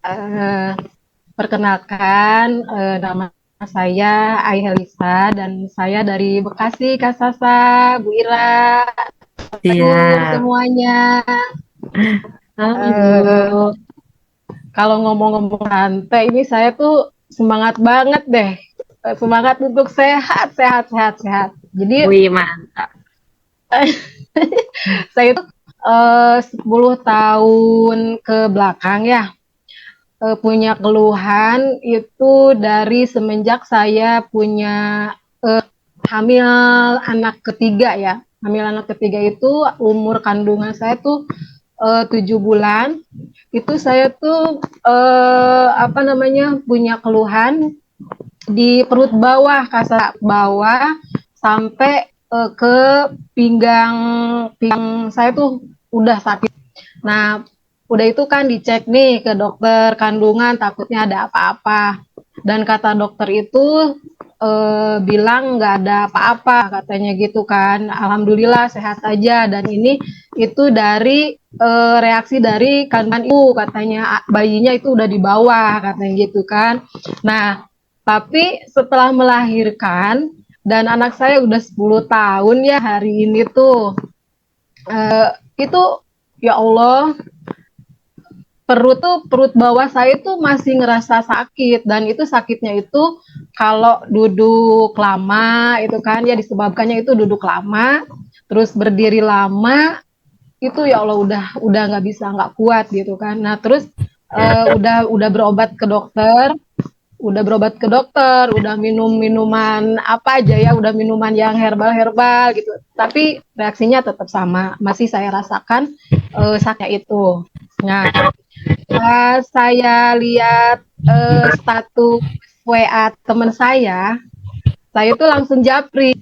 Eh, Perkenalkan, nama saya Aihelisa dan saya dari Bekasi, Kak Sasa, Bu Ira, Siap. semuanya. Eh, Halo. Kalau ngomong-ngomong santai, ini saya tuh semangat banget deh. Semangat untuk sehat, sehat, sehat, sehat. Jadi Wih, mantap. saya itu 10 tahun ke belakang ya, punya keluhan itu dari semenjak saya punya hamil anak ketiga ya. Hamil anak ketiga itu umur kandungan saya tuh 7 bulan. Itu saya tuh apa namanya punya keluhan di perut bawah, kasar bawah sampai ke pinggang pinggang saya tuh udah sakit. Nah, udah itu kan dicek nih ke dokter kandungan takutnya ada apa-apa. Dan kata dokter itu bilang nggak ada apa-apa katanya gitu kan. Alhamdulillah sehat aja dan ini itu dari reaksi dari kandungan ibu katanya bayinya itu udah di bawah katanya gitu kan. Nah, tapi setelah melahirkan dan anak saya udah 10 tahun ya hari ini tuh itu ya Allah perut bawah saya itu masih ngerasa sakit dan itu sakitnya itu kalau duduk lama itu kan ya disebabkannya itu duduk lama terus berdiri lama itu ya Allah udah nggak bisa nggak kuat gitu kan. Nah terus udah berobat ke dokter, udah minum minuman apa aja ya, udah minuman yang herbal-herbal gitu. Tapi reaksinya tetap sama, masih saya rasakan sakit itu. Nah, pas saya lihat status WA teman saya itu langsung japri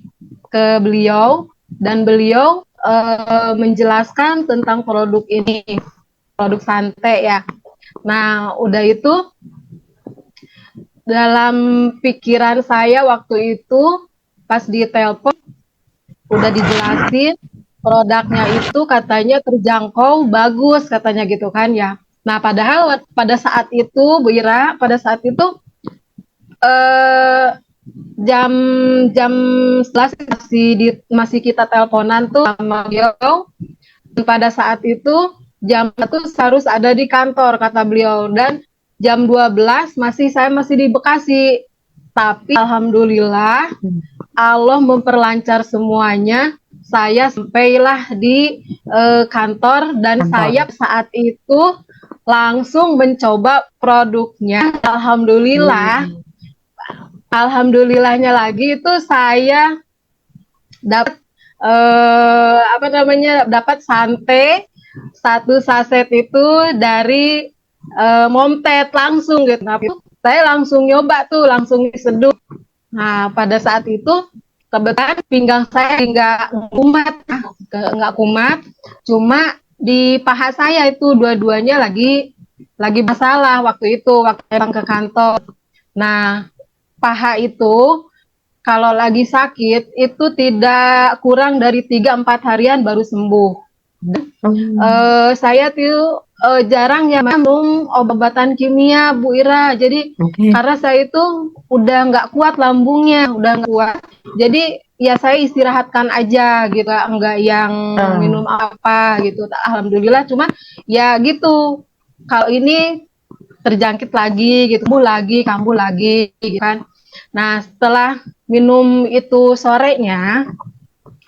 ke beliau dan beliau menjelaskan tentang produk ini, produk Sante ya. Nah, udah itu dalam pikiran saya waktu itu pas di telepon udah dijelasin produknya itu katanya terjangkau bagus katanya gitu kan ya. Nah padahal pada saat itu Bu Ira pada saat itu eh, jam jam 11 masih kita teleponan tuh sama beliau. Pada saat itu jam 1 harus ada di kantor kata beliau dan jam 12 saya masih di Bekasi. Tapi alhamdulillah Allah memperlancar semuanya. Saya sampailah di kantor dan saya Kantor. saat itu langsung mencoba produknya. Alhamdulillah, Wih. alhamdulillahnya lagi itu saya dapat apa namanya dapat sante satu saset itu dari Momtet langsung gitu. Nah, saya langsung nyoba tuh, langsung diseduh. Nah, pada saat itu kebetulan pinggang saya nggak kumat, cuma di paha saya itu dua-duanya lagi masalah waktu itu waktu datang ke kantor. Nah, paha itu kalau lagi sakit itu tidak kurang dari 3-4 harian baru sembuh. Hmm. Saya tuh jarang ya minum obat-obatan kimia, Bu Ira. Jadi Oke. karena saya itu udah nggak kuat lambungnya, udah nggak kuat. Jadi ya saya istirahatkan aja gitu, nggak yang minum Ah, apa gitu. Alhamdulillah, cuma ya gitu. Kalau ini terjangkit lagi gitu, kambuh lagi gitu kan. Nah setelah minum itu sorenya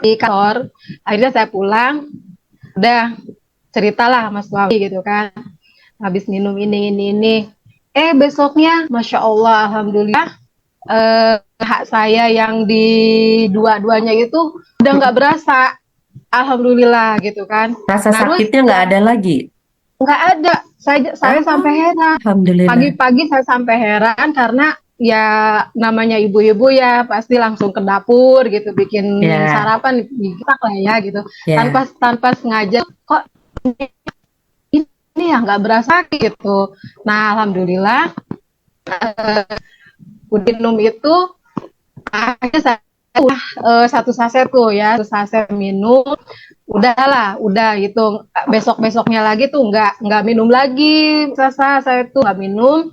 di kantor, akhirnya saya pulang, udah ceritalah Mas Wawi gitu kan habis minum ini besoknya Masya Allah Alhamdulillah hak saya yang di dua-duanya itu udah nggak berasa Alhamdulillah gitu kan. rasa Nah terus sakitnya nggak ada lagi. nggak ada, saya sampai Ah, heran, Alhamdulillah. pagi-pagi saya sampai heran karena ya namanya ibu-ibu ya pasti langsung ke dapur gitu bikin Ya, sarapan kita lah ya gitu ya. tanpa tanpa sengaja kok ini ya nggak berasa gitu. Nah alhamdulillah udah minum itu akhirnya saya satu saset tuh ya, satu saset minum, udahlah, udah gitu. Besok-besoknya lagi tuh nggak minum lagi, saya tuh nggak minum.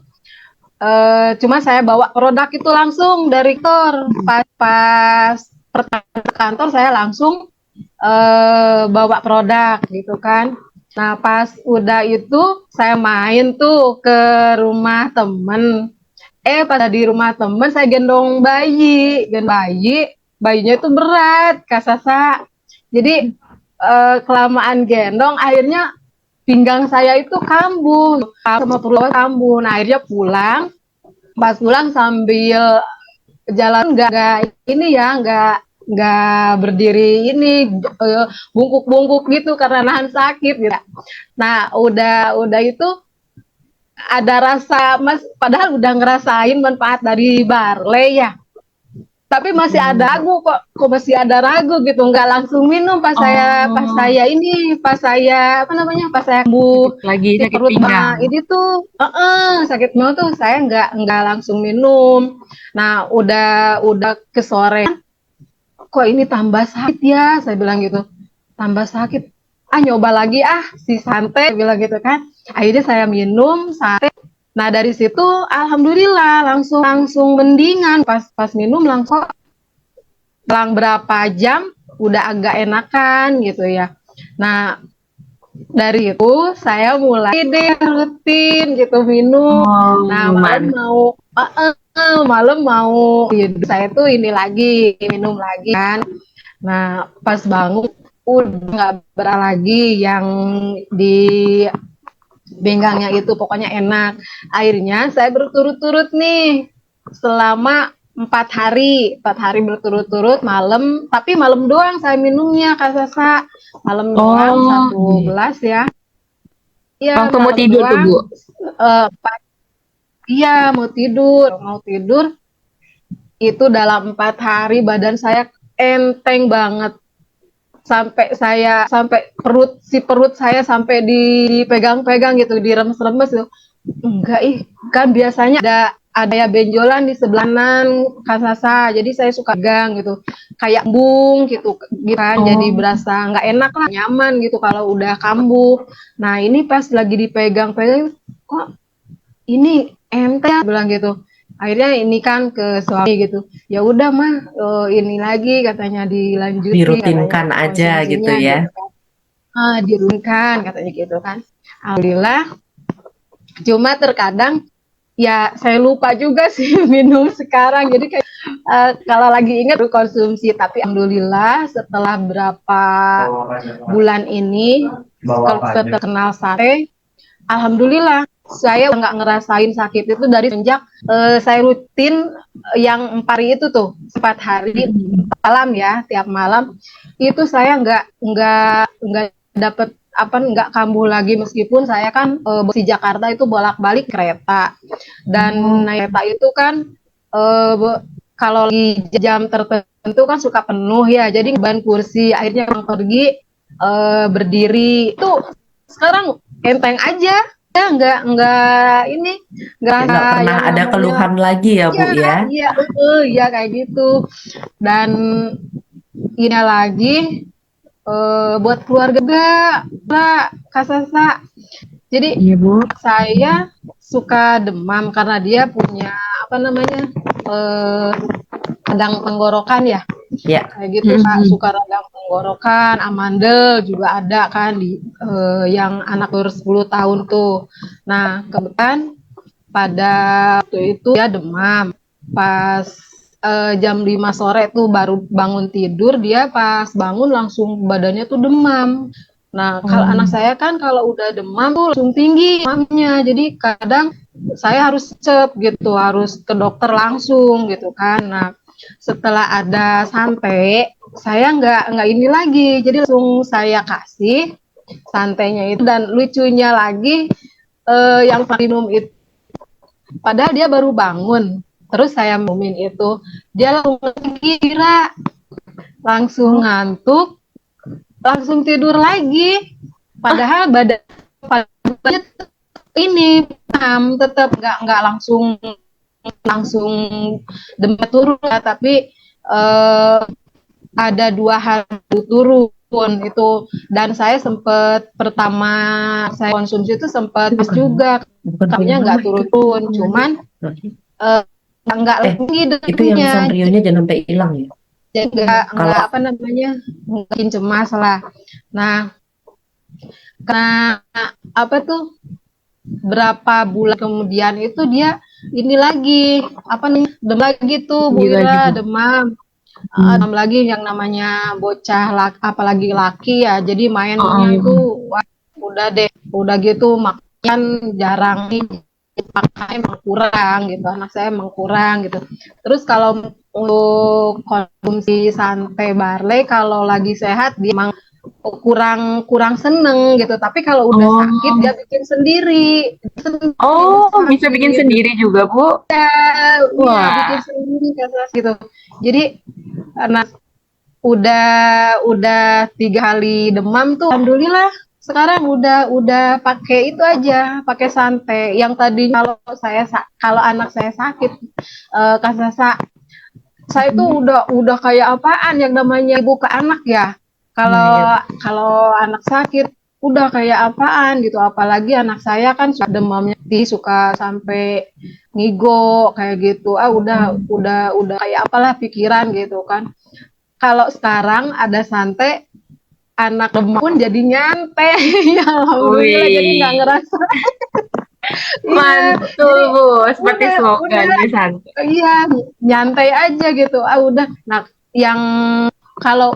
Cuma saya bawa produk itu langsung dari kantor. Pas pertama ke kantor saya langsung bawa produk gitu kan. Nah pas udah itu saya main tuh ke rumah temen. Pada di rumah temen saya bayinya itu berat, Kak Sasa. Jadi kelamaan gendong, akhirnya pinggang saya itu kambuh, sama perut kambuh. Nah akhirnya pas pulang sambil jalan nggak ini ya, nggak berdiri ini bungkuk-bungkuk gitu karena nahan sakit gitu. Nah udah itu ada rasa padahal udah ngerasain manfaat dari barley ya, tapi masih ada ragu kok masih ada ragu gitu, nggak langsung minum pas Oh, saya apa namanya, pas saya sembuh lagi si sakit perut pinggang. ini tuh sakit mau tuh saya nggak langsung minum. Nah udah ke sore, kok ini tambah sakit ya, saya bilang gitu, tambah sakit, nyoba lagi si sate bilang gitu kan. Akhirnya saya minum sate. Nah dari situ alhamdulillah langsung langsung mendingan, pas minum langsung selang berapa jam udah agak enakan gitu ya. Nah dari itu saya mulai deh rutin gitu minum. Nah Oh, malam mau tidur saya tuh ini lagi minum lagi kan. Nah pas bangun udah nggak berat lagi yang di benggangnya itu, pokoknya enak. Akhirnya saya berturut-turut nih selama 4 hari berturut-turut malam, tapi malam doang saya minumnya Kak Sasa, malam doang oh, satu gelas ya. Iya waktu mau malam tidur tuh, doang. Bu. Eh, iya mau tidur itu dalam 4 hari badan saya enteng banget, sampai perut saya sampai dipegang-pegang gitu, diremes-remes gitu. Enggak kan biasanya ada ya benjolan di sebelah kanan kasasa, jadi saya suka pegang gitu, kayak embung gitu kan, jadi Oh, berasa nggak enak lah, nyaman gitu kalau udah kambuh. Nah ini pas lagi dipegang-pegang, kok ini enteng bilang gitu. Akhirnya ini kan ke suami gitu, ya udah mah ini lagi katanya, dilanjutin katanya dirutinkan aja gitu konsumsinya ya. gitu kan. Dirunkan katanya gitu kan. Alhamdulillah. Cuma terkadang ya saya lupa juga sih minum sekarang. Jadi kayak kalau lagi ingat konsumsi, tapi alhamdulillah setelah berapa bulan ini setelah kenal sate, alhamdulillah saya nggak ngerasain sakit itu dari sejak saya rutin yang 4 hari itu tuh, 4 hari malam ya, tiap malam itu saya nggak dapet apa, nggak kambuh lagi, meskipun saya kan di Jakarta itu bolak-balik kereta, dan Oh, naik kereta itu kan kalau di jam tertentu kan suka penuh ya, jadi ban kursi, akhirnya orang pergi berdiri itu. Sekarang enteng aja ya, nggak ini, nggak nggak ada pernah yang ada namanya. keluhan lagi ya, Bu Iya, ya. iya, iya kayak gitu. Dan ini lagi buat keluarga gak Kak Sasa. Jadi Iya, Bu. saya suka demam karena dia punya apa namanya, eh, radang tenggorokan ya, Ya. kayak gitu Kak, suka radang tenggorokan, amandel juga ada kan di yang anak umur 10 tahun tuh. Nah kebetulan pada waktu itu dia demam, pas jam 5 sore tuh baru bangun tidur, dia pas bangun langsung badannya tuh demam. Nah kalau Oh, anak saya kan kalau udah demam tuh langsung tinggi demamnya, jadi kadang saya harus cep gitu, harus ke dokter langsung gitu kan. Nah setelah ada santai, saya nggak ini lagi, jadi langsung saya kasih santainya itu. Dan lucunya lagi yang minum itu, padahal dia baru bangun, terus saya minumin itu, dia langsung kira, langsung ngantuk, langsung tidur lagi, padahal badannya ini tetap nggak langsung langsung demam turun ya, tapi eh, ada 2 hari turun itu, dan saya sempat pertama saya konsumsi itu sempat Itu pas bukan juga bukan punya kamarnya nggak mama itu. turun-turun, cuman eh, nggak Eh, lagi itu yang debunya, Sanrionya jangan sampai hilang ya. jadi nggak Kalau apa namanya, nggak bikin cemas lah. Nah, karena apa tuh, berapa bulan kemudian itu dia ini lagi apa nih, demam lagi tuh Bu gila Ira, gitu. demam. Hmm. Demam lagi, yang namanya bocah apalagi laki ya, jadi Oh, mainnya itu wah, udah deh, udah gitu makan jarang nih dipakai, emang kurang gitu, anak saya emang kurang gitu. Terus kalau untuk konsumsi santai barley kalau lagi sehat dia emang kurang kurang seneng gitu, tapi kalau udah sakit oh, dia bikin sendiri sendiri oh, bisa bikin sakit. sendiri juga, Bu. Iya, bikin Wah, sendiri kan gitu. Jadi anak udah 3 hari demam tuh, alhamdulillah sekarang udah pakai itu aja, pakai santai. Yang tadi kalau anak saya sakit, Kak Sasa, saya itu hmm. udah kayak apaan yang namanya ibu ke anak ya. Iya, iya. Kalau kalau anak sakit udah kayak apaan gitu, apalagi anak saya kan suka demamnya suka sampai ngigo kayak gitu. Udah kayak apalah pikiran gitu kan. Kalau sekarang ada santai, anak demam pun jadi nyantai. Ya alhamdulillah, jadi nggak Wih, ngerasa. Iya, mantul, jadi Bu. Seperti udah slogannya santai. iya, nyantai aja gitu. Udah. Nah, yang kalau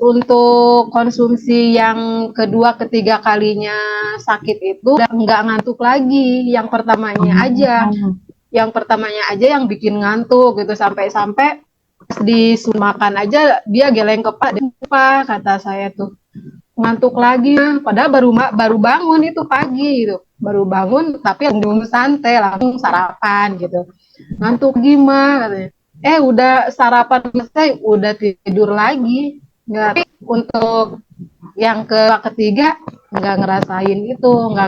untuk konsumsi yang kedua, ketiga kalinya sakit itu udah nggak ngantuk lagi. Oh, Yang pertamanya aja yang bikin ngantuk gitu, sampai-sampai disuruh makan aja dia geleng kepala, apa kata saya tuh, ngantuk lagi, padahal baru bangun itu pagi gitu, baru bangun tapi belum santai, langsung sarapan gitu, ngantuk gimana katanya, udah sarapan selesai udah tidur lagi. Nggak, untuk yang ketiga nggak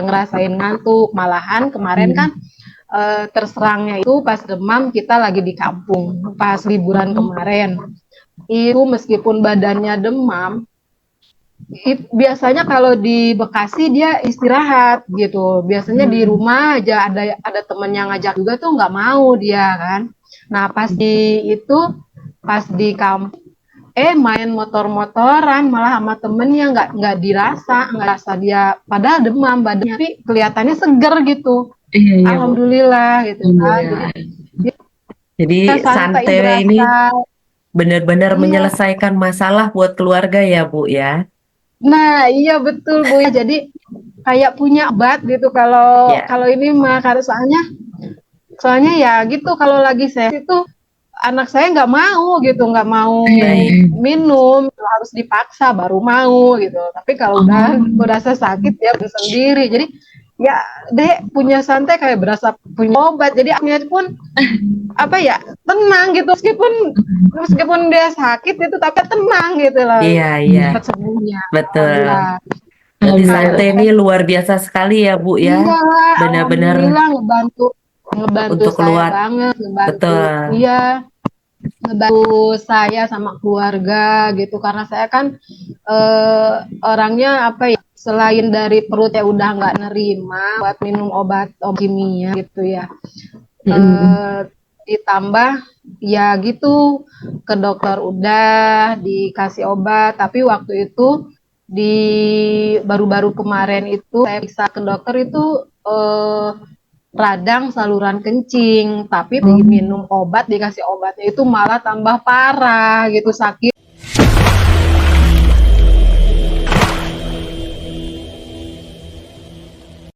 ngerasain ngantuk, malahan kemarin hmm. kan terserangnya itu pas demam, kita lagi di kampung pas liburan Oh, kemarin itu, meskipun badannya demam, biasanya kalau di Bekasi dia istirahat gitu. Biasanya di hmm. rumah aja, ada temen yang ngajak juga tuh nggak mau dia kan. Nah pas di kampung, main motor-motoran malah sama temennya, nggak rasa dia, padahal demam badannya tapi kelihatannya seger gitu. Iya, iya, Bu. Alhamdulillah gitu kan. Jadi Iya. Jadi dia santai, santai ini berasa. benar-benar Iya. menyelesaikan masalah buat keluarga ya, Bu ya. Nah, iya betul Bu. Jadi kayak punya obat gitu kalau Ya. kalau ini mah, karena soalnya ya gitu, kalau lagi sehat itu anak saya nggak mau Baik. minum, harus dipaksa baru mau gitu. Tapi kalau udah Oh, berasa sakit dia sendiri. Jadi ya deh, punya santai kayak berasa punya obat. Jadi akhirnya pun apa ya, tenang gitu, meskipun meskipun dia sakit itu tapi tenang gitu loh, iya, iya, cepat sembuhnya, betul. alhamdulillah. Berarti Nah, santai ini luar biasa sekali ya, Bu ya. iya, Benar-benar alhamdulillah ngebantu ngebantu untuk saya keluar. banget, ngebantu, Betul. iya, ngebantu saya sama keluarga gitu, karena saya kan eh, orangnya apa ya, selain dari perut ya udah nggak nerima buat minum obat kimia gitu ya, Mm-mm. eh, ditambah ya gitu, ke dokter udah dikasih obat, tapi waktu itu di baru-baru kemarin itu saya bisa ke dokter itu eh, radang saluran kencing, tapi Oh, diminum obat, dikasih obatnya itu malah tambah parah gitu, sakit